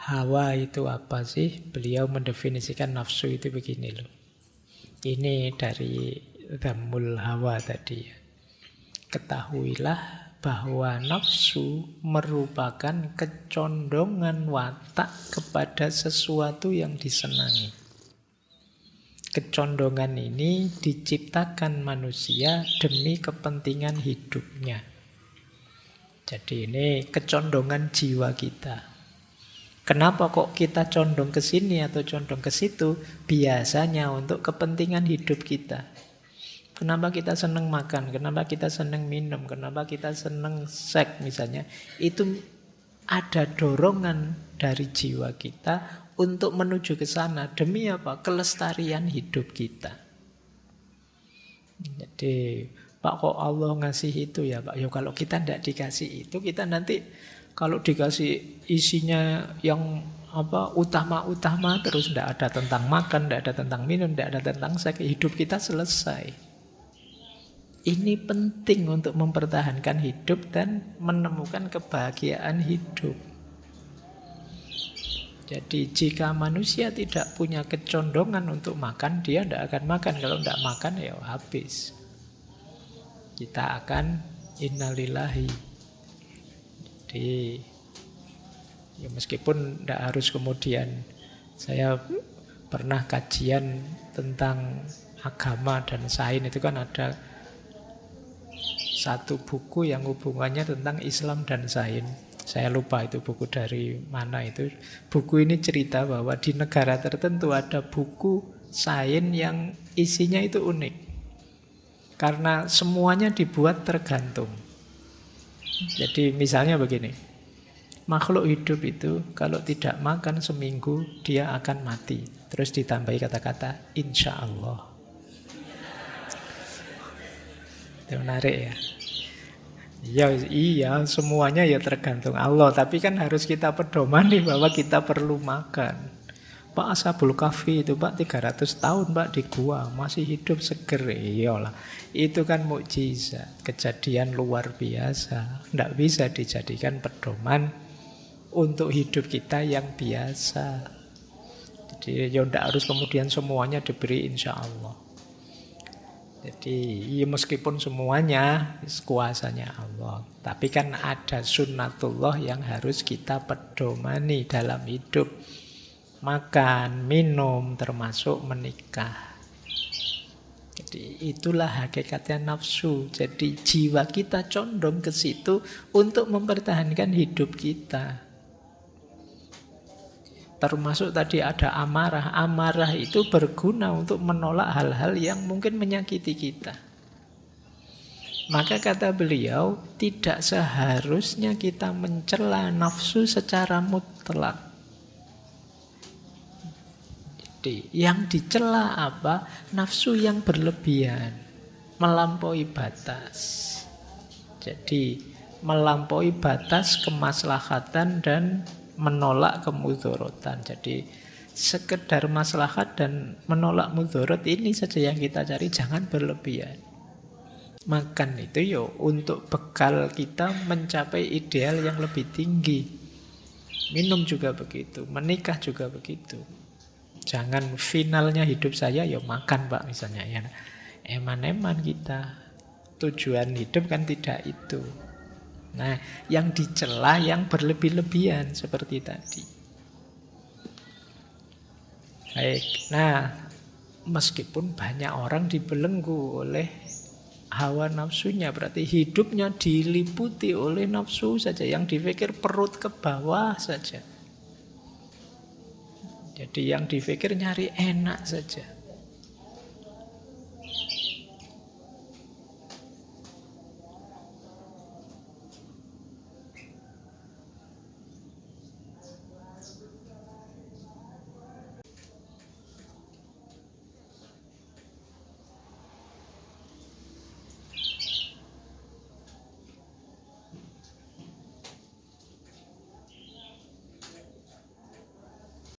hawa itu apa sih? Beliau mendefinisikan nafsu itu begini loh. Ini dari Dhammul Hawa tadi. Ketahuilah bahwa nafsu merupakan kecondongan watak kepada sesuatu yang disenangi. Kecondongan ini diciptakan manusia demi kepentingan hidupnya. Jadi ini kecondongan jiwa kita. Kenapa kok kita condong ke sini atau condong ke situ? Biasanya untuk kepentingan hidup kita. Kenapa kita senang makan? Kenapa kita senang minum? Kenapa kita senang seks misalnya? Itu ada dorongan dari jiwa kita untuk menuju ke sana. Demi apa? Kelestarian hidup kita. Jadi, Pak kok Allah ngasih itu ya Pak? Ya kalau kita tidak dikasih itu, kita nanti kalau dikasih isinya yang utama-utama terus tidak ada tentang makan, tidak ada tentang minum, tidak ada tentang seks, hidup kita selesai. Ini penting untuk mempertahankan hidup dan menemukan kebahagiaan hidup. Jadi jika manusia tidak punya kecondongan untuk makan, dia tidak akan makan. Kalau tidak makan ya habis. Kita akan innalillahi. Jadi ya meskipun tidak harus kemudian. Saya pernah kajian tentang agama dan sains, itu kan ada satu buku yang hubungannya tentang Islam dan sains. Saya lupa itu buku dari mana itu. Buku ini cerita bahwa di negara tertentu ada buku sains yang isinya itu unik. Karena semuanya dibuat tergantung. Jadi misalnya begini. Makhluk hidup itu kalau tidak makan seminggu dia akan mati. Terus ditambahi kata-kata insya Allah. Itu menarik ya. Iya, semuanya ya tergantung Allah. Tapi kan harus kita pedomani bahwa kita perlu makan. Pak Ashabul Kahfi itu Pak 300 tahun Pak di gua masih hidup seger. Iyalah. Itu kan mukjizat, kejadian luar biasa. Tidak bisa dijadikan pedoman untuk hidup kita yang biasa. Jadi ya tidak harus kemudian semuanya diberi insya Allah. Jadi ya meskipun semuanya kuasanya Allah, tapi kan ada sunnatullah yang harus kita pedomani dalam hidup. Makan, minum, termasuk menikah. Jadi itulah hakikatnya nafsu. Jadi jiwa kita condong ke situ untuk mempertahankan hidup kita. Termasuk tadi ada amarah. Amarah itu berguna untuk menolak hal-hal yang mungkin menyakiti kita. Maka kata beliau, tidak seharusnya kita mencela nafsu secara mutlak. Jadi yang dicela apa? Nafsu yang berlebihan, melampaui batas. Jadi melampaui batas kemaslahatan dan menolak kemudorotan. Jadi sekedar maslahat dan menolak mudorot ini saja yang kita cari, jangan berlebihan. Makan itu yo untuk bekal kita mencapai ideal yang lebih tinggi. Minum juga begitu, menikah juga begitu. Jangan finalnya hidup saya yo makan Pak misalnya ya. Eman-eman kita. Tujuan hidup kan tidak itu. Nah, yang dicela yang berlebih-lebihan seperti tadi. Baik. Nah, meskipun banyak orang dibelenggu oleh hawa nafsunya, berarti hidupnya diliputi oleh nafsu saja, yang dipikir perut ke bawah saja. Jadi yang dipikir nyari enak saja.